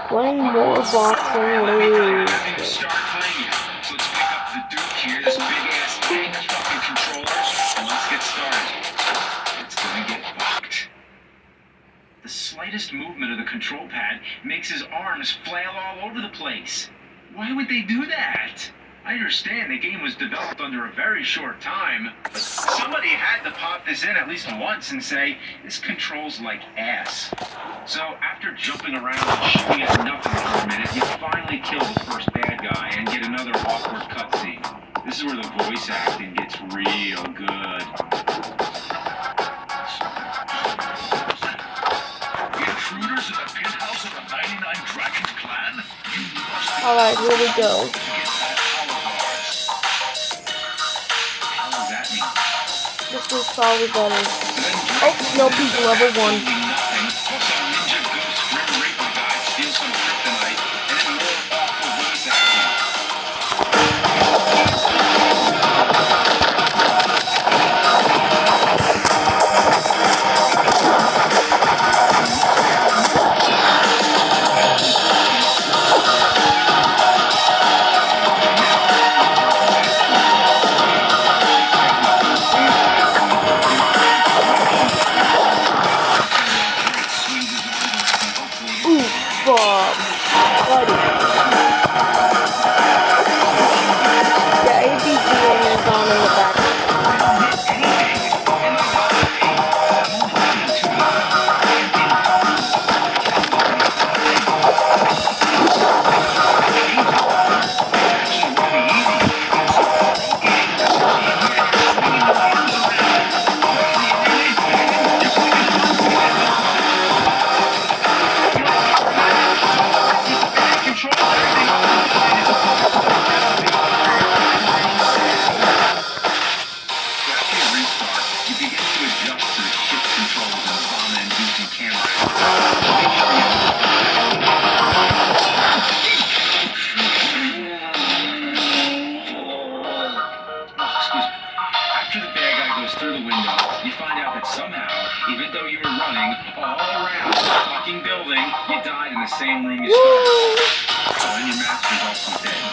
Playing more boxing league. Start playing it. So let's pick up the Duke here, this big ass tank fucking controller, and let's get started. It's gonna get fucked. The slightest movement of the control pad makes his arms flail all over the place. Why would they do that? I understand the game was developed under a very short time, but somebody had to pop this in at least once and say, this controls like ass. So after jumping around and shooting at nothing for a minute, you finally kill the first bad guy and get another awkward cutscene. This is where the voice acting gets real good. Intruders in the penthouse of the 99 Dragons clan? Alright, here we go. This is probably better. Oh, no, he's level 1. Through the window, you find out that somehow, even though you were running all around the fucking building, you died in the same room you started. So then your master's also dead.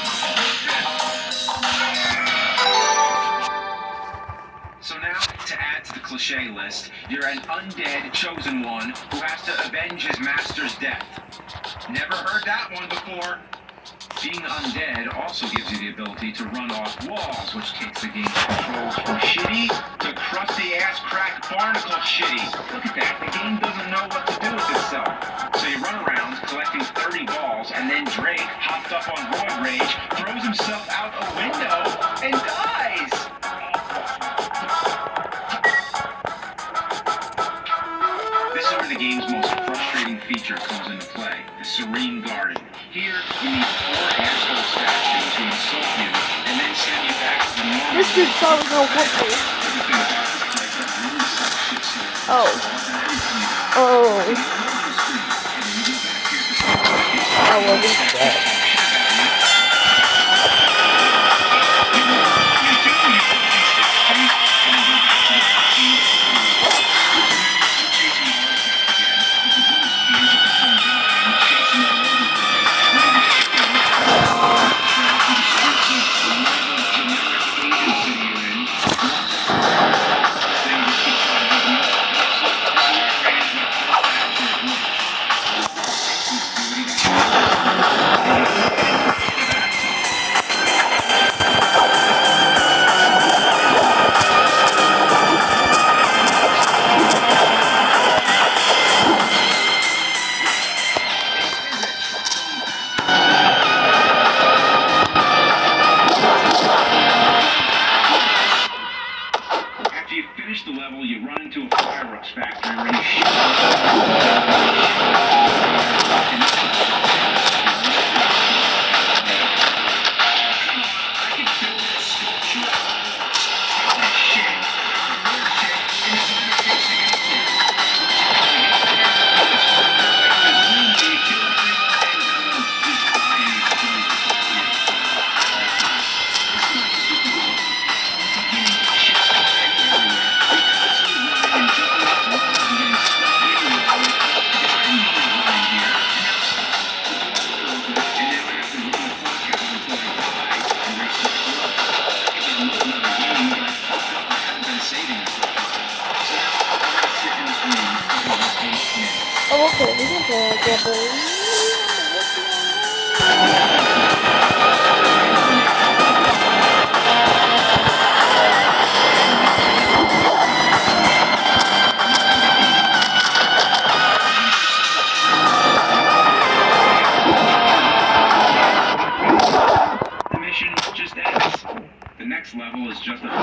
So now, to add to the cliche list, you're an undead chosen one who has to avenge his master's death. Never heard that one before. Being undead also gives you the ability to run off walls, which takes the game's controls from shitty to crusty-ass crack barnacle shitty. Look at that, the game doesn't know what to do with itself. So you run around collecting 30 balls, and then Drake, hopped up on Roid Rage, throws himself out a window and dies! This is where the game's most frustrating feature comes into play, the Serene Garden. Here, you need 4 asshole statues who insult you, and then send you back to the normal. This dude's probably gonna whoop me. Oh. I wasn't dead. Okay, I can't believe The mission just ends. The next level is just a the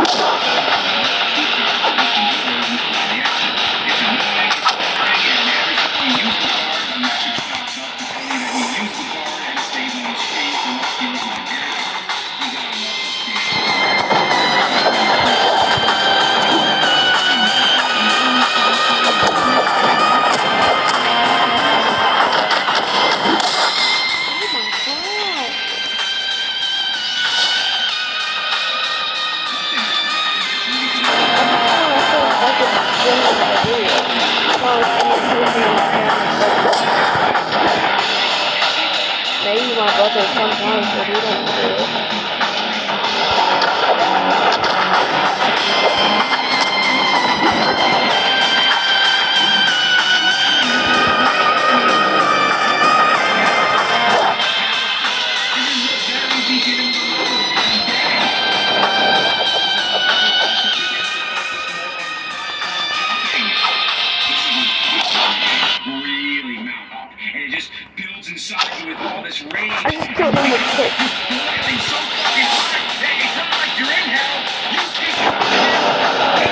exit. It's annoying, it's boring, and every time you use the card, a message pops up to tell you that you used the card and it stays on the screen for what feels like days. You gotta love this game. oh my god. Maybe my brother sometimes, but he don't care. Really mount up, and it just builds inside you with all this rage. I just killed him with kick. It's so fucking hard that it's not like you're in hell. You kick it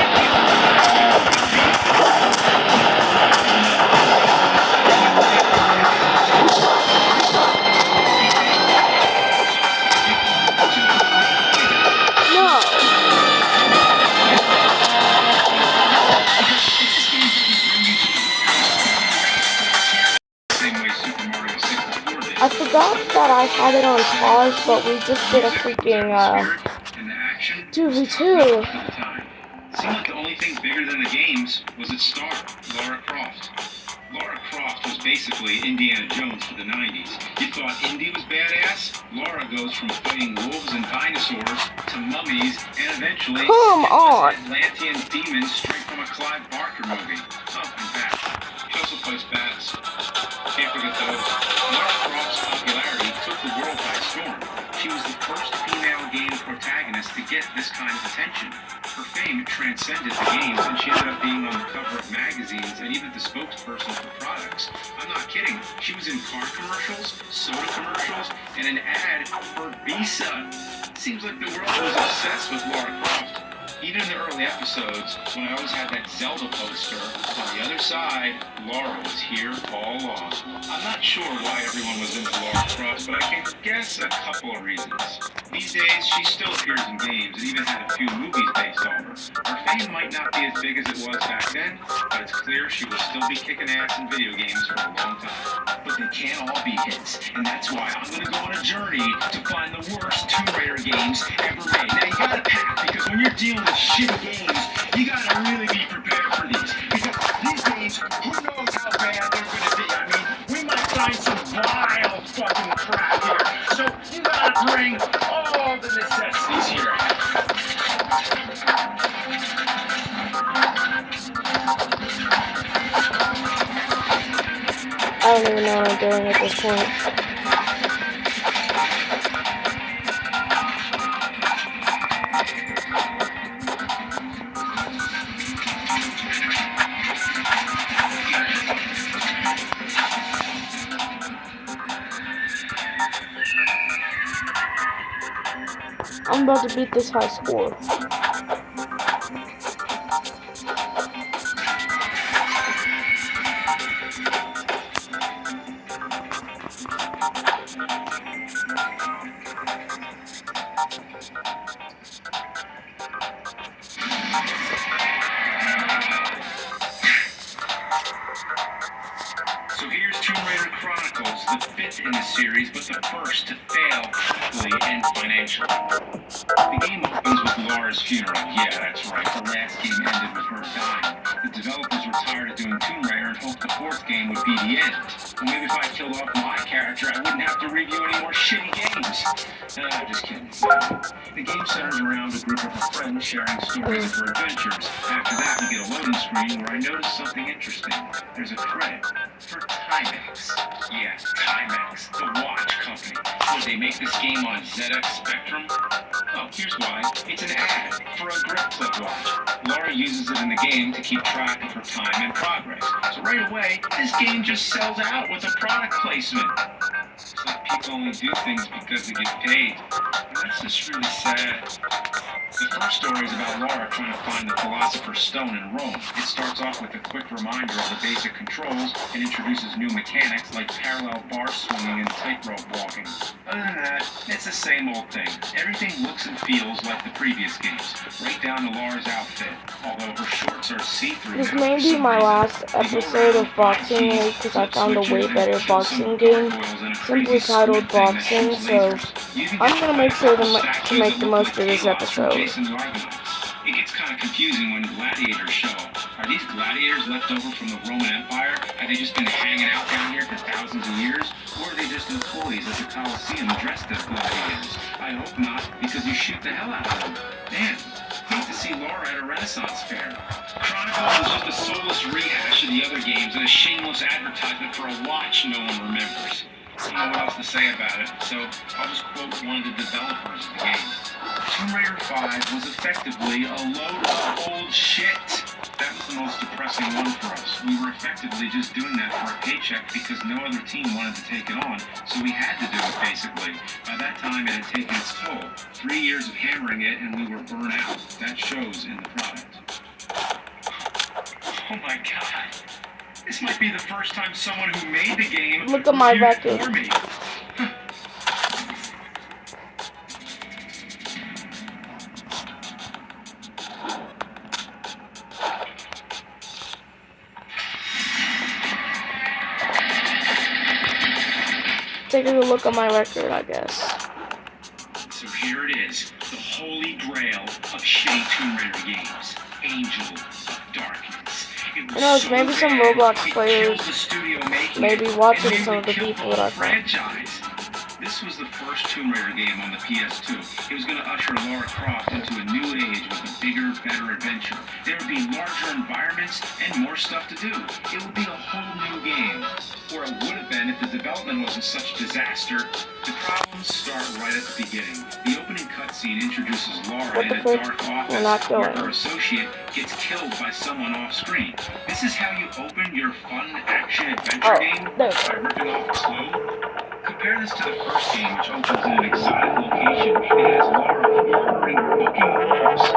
No. same way Super Mario 64 did. I forgot that I had it on pause, but we just did a freaking, And the action 2v2. at the time. Seemed like the only thing bigger than the games was its star, Lara Croft. Lara Croft was basically Indiana Jones for the 90s. You thought Indy was badass? Lara goes from fighting wolves and dinosaurs to mummies and eventually Come on. Atlantean demons straight from a Clive Barker movie. Oh, and bats. She also plays bats. Can't forget those. Lara Croft's popularity took the world by storm. She was the first female game protagonist to get this kind of attention. Her fame transcended the games, and she ended up being on the cover of magazines and even the spokesperson for products. I'm not kidding. She was in car commercials, soda commercials, and an ad for Visa. Seems like the world was obsessed with Lara Croft. Even in the early episodes, when I always had that Zelda poster, on the other side, Lara was here all along. I'm not sure why everyone was into Lara Croft, but I can guess a couple of reasons. These days, she still appears in games and even had a few movies based on her. Her fame might not be as big as it was back then, but it's clear she will still be kicking ass in video games for a long time. But they can't all be hits, and that's why I'm gonna go on a journey to find the worst Tomb Raider games ever made. Now you gotta pack, because when you're dealing with shitty games, you gotta really be prepared for these. Because these games, who knows how bad they're gonna be? I mean, we might find some vile fucking crap here. So you gotta bring all the necessities here. I don't even know what I'm doing at this point. I'm about to beat this high score. So here's Tomb Raider Chronicles, the fifth in the series, but the first to fail technically and financially. The game opens with Lara's funeral. Yeah, that's right. The last game ended with her dying. The developers were tired of doing Tomb Raider and hoped the fourth game would be the end. Well, maybe if I killed off my character, I wouldn't have to review any more shitty games. Just kidding. The game centers around a group of her friends sharing stories of her adventures. After that, we get a loading screen where I notice something interesting. There's a credit for Timex. Yeah, Timex, the watch company. Would they make this game on ZX Spectrum? Oh, here's why. It's an ad for a grip clip watch. Laura uses it in the game to keep track of her time and progress. So right away, this game just sells out with a product placement. It's like people only do things because they get paid. And that's just really sad. The first story is about Laura trying to find the Philosopher's Stone in Rome. It starts off with a quick reminder of the basic controls and introduces new mechanics like parallel bar swinging and tightrope walking. Other than that, it's the same old thing. Everything looks and feels like the previous games, right down to Laura's outfit, although her shorts are see-through. This may be my last episode of Boxing League because I found a way better boxing game, simply titled Boxing, so I'm going to make sure to make the most of this episode. It gets kind of confusing when gladiators show up. Are these gladiators left over from the Roman Empire? Have they just been hanging out down here for thousands of years? Or are they just employees at the Colosseum dressed as gladiators? I hope not, because you shoot the hell out of them. Man, hate to see Laura at a Renaissance fair. Chronicles is just a soulless rehash of the other games and a shameless advertisement for a watch no one remembers. I don't know what else to say about it, so I'll just quote one of the developers of the game. Tomb Raider 5 was effectively a load of old shit. That was the most depressing one for us. We were effectively just doing that for a paycheck because no other team wanted to take it on, so we had to do it basically. By that time, it had taken its toll. 3 years of hammering it, and we were burnt out. That shows in the product. Oh my god. This might be the first time someone who made the game look at my record for me. Take a look at my record, I guess. So here it is, the holy grail of shitty Tomb Raider games. Angel of Darkness. Who knows, maybe some Roblox players may be watching some of the people that I found. This was the first Tomb Raider game on the PS2. It was going to usher Lara Croft into a new age with a bigger, better adventure. There would be larger environments and more stuff to do. It would be a whole new game. Or it would have been if the development wasn't such a disaster. The problems start right at the beginning. The opening cutscene introduces Lara in a dark office where her associate gets killed by someone off screen. This is how you open your fun action-adventure game by ripping off Clue? Compare this to the first game, which opens in an exotic location. It has Lara murdering fucking wolves.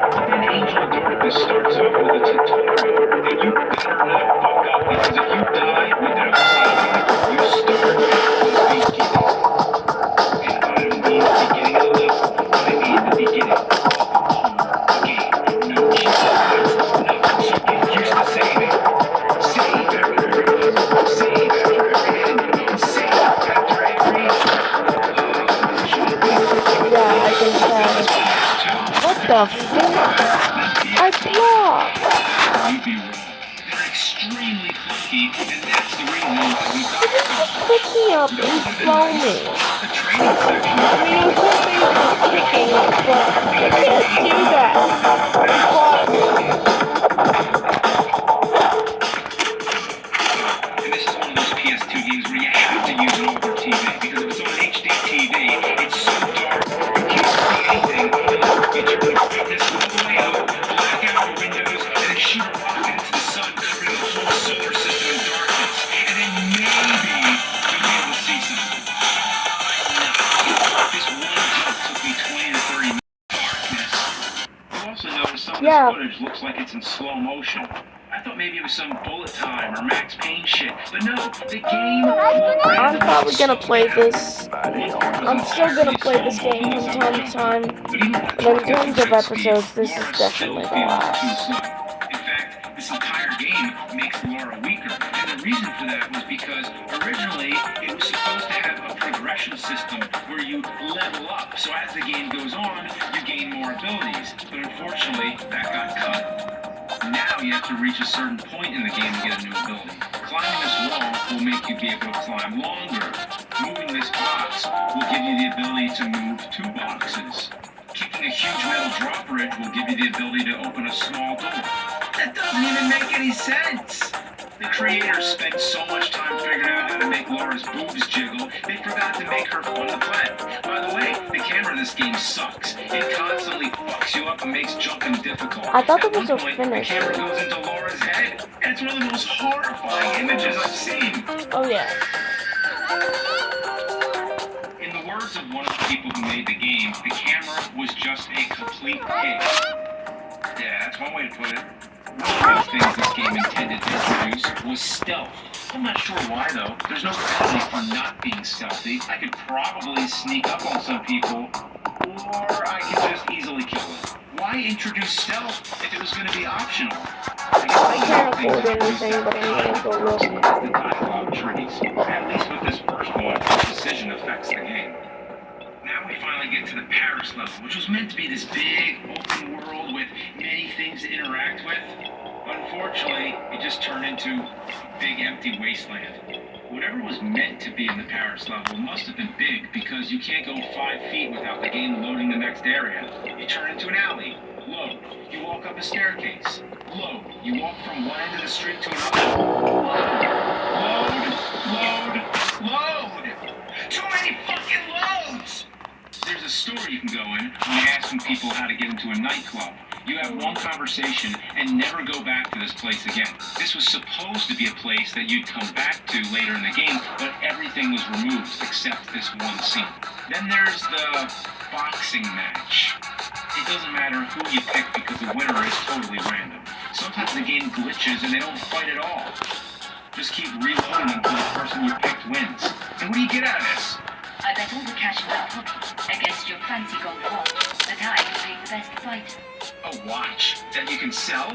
But then Angel of Darkness starts off with a tutorial, and you better not fuck up, because if you die without saving, you start back with beekeeping. And I don't mean the beginning of the level, I mean the beginning of the game. No cheats, no, so get used to saving. Save after every level, save after every ending, save after every... Yeah, I can tell. What the fuck? I blocked! You'd be wrong. They're extremely clunky, and that's the reason why we got them. Pick me up and slow me. The training section. I mean, it was one thing for kicking it, but you can't do that. And this is one of those PS2 games where you have to use an older TV, because if it's on HD TV, it's so dark, you can't see anything unless you turn the brightness all the way up, black out your windows, and then shoot a rocket into the sun, covering the whole solar system in darkness. And then maybe you'll be able to see something. This one jump took me 20 to 30 minutes of darkness. You'll also notice some of this footage looks like it's in slow motion. I thought maybe it was some bullet time or Max Payne shit, but no, the game... I'm probably gonna play this. I'm still gonna play this game from time to time. But in terms of episodes, this is definitely the last. In fact, this entire game makes Lara weaker, and the reason for that was because originally it was supposed to have a progression system where you level up, so as the game goes on, you gain more abilities, but unfortunately, that got cut. Now you have to reach a certain point in the game to get a new ability. Climbing this wall will make you be able to climb longer. Moving this box will give you the ability to move 2 boxes. Kicking a huge metal drawbridge will give you the ability to open a small door. That doesn't even make any sense. The creators spent so much time figuring out how to make Laura's boobs jiggle, they forgot to make her fun to play. By the way, the camera in this game sucks. It constantly fucks you up and makes jumping difficult. I thought that At was one a point, finish. the camera goes into Laura's head, and it's one of the most horrifying images I've seen. Oh yeah. In the words of one of the people who made the game, the camera was just a complete pig. Yeah, that's one way to put it. One of the things this game intended to introduce was stealth. I'm not sure why though. There's no penalty for not being stealthy. I could probably sneak up on some people, or I could just easily kill them. Why introduce stealth if it was going to be optional? I can't afford anything, but I'm gonna go look. The dialogue trees. At least with this first one, precision affects the game. Now we finally get to the Paris level, which was meant to be this big open world with many things to interact with. Unfortunately, it just turned into a big empty wasteland. Whatever was meant to be in the Paris level must have been big because you can't go 5 feet without the game loading the next area. You turn into an alley. Load. You walk up a staircase. Load. You walk from one end of the street to another. Load. Load. Load. Too many fucking loads! There's a store you can go in when you're asking people how to get into a nightclub. You have one conversation and never go back to this place again. This was supposed to be a place that you'd come back to later in the game, but everything was removed except this one scene. Then there's the boxing match. It doesn't matter who you pick because the winner is totally random. Sometimes the game glitches and they don't fight at all. Just keep reloading until the person you picked wins. And what do you get out of this? I bet all the cash in my pocket against your fancy gold watch that I can pay the best fighter. A watch that you can sell?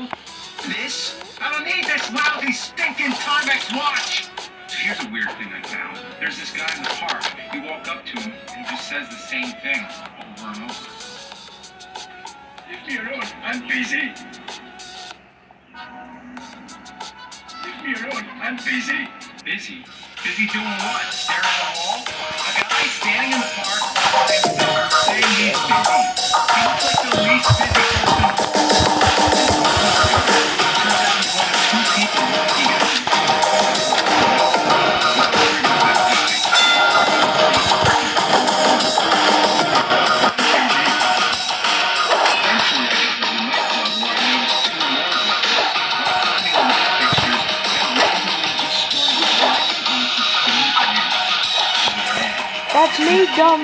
This? I don't need this lousy, stinking Timex watch! So here's a weird thing I found. There's this guy in the park. You walk up to him and he just says the same thing over and over. Leave me alone, I'm busy. Leave me alone, I'm busy. Busy? Busy doing what? Staring at a wall? A guy standing in the park and saying he's busy. He looks like the least busy person. Turns out he's one of 2 people walking out. Eventually, I got to the nightclub where I noticed 2 more of them. Climbing on the fixtures and randomly just started walking onto thin air. Yeah. That's me, dumb.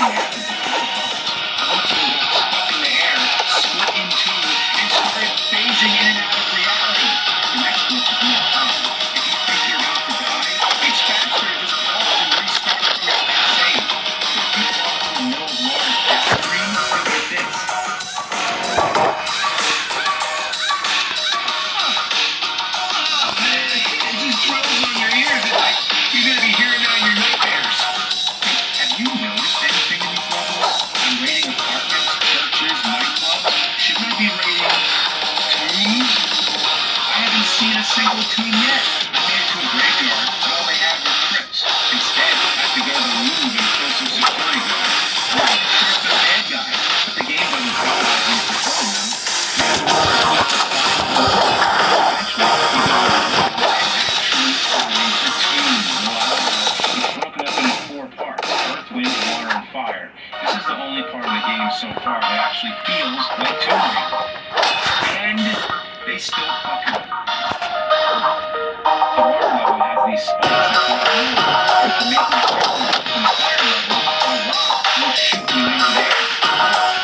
Single tune yet. I made it to a graveyard, but all they had were crypts. Instead, I have to go to the Louvre and kill some security guards. I'm not sure if they're bad guys, but the game doesn't realize me for killing them. Eventually, you go to the actually find the tune. It's broken up into 4 parts: earth, wind, water, and fire. This is the only part of the game so far that actually feels like Tomb Raider. And they still fuck it up. The water level has these spikes that go out. If you make them quickly up to the fire level, a rock will shoot you into the air.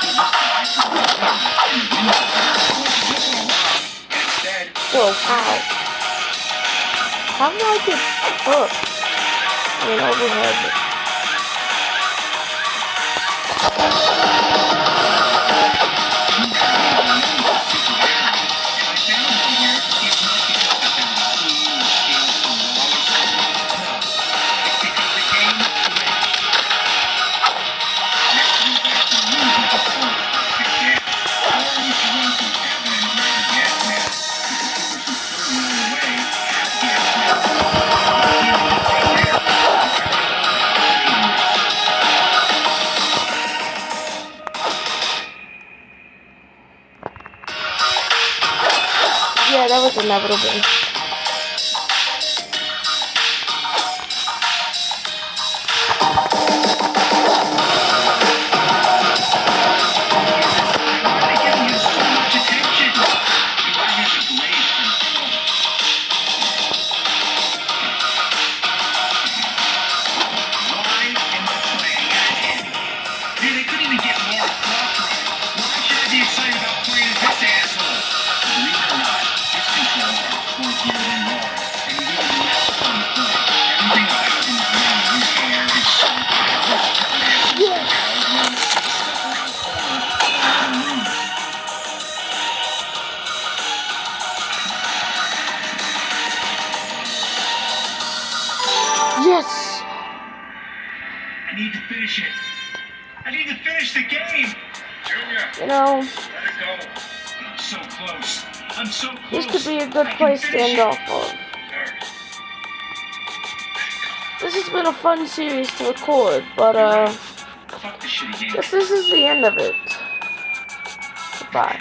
You'll just die for the wind. And the wind level wants to whistle a rock, and instead... Whoa, how? How did I get up? I mean, overhead. It's inevitable. They're giving you so much attention. You might have to blade from home. Why am I playing as Andy? Dude, they couldn't even get more across from it. Why should I be excited about playing as this asshole? Believe it or not, his controls are quirkier than yours, and he's even less fun to play. Everything about him is lame. His hair, his shirt, his asshole Yes. cows run stuff around corners all over the room. Yes! I need to finish it. I need to finish the game. Junior, You know, let it go. I'm so close. I'm so close. this could be a good I can place to finish end it. off of. This has been a fun series to record, but Fuck this shitty game. this is the end of it. Goodbye.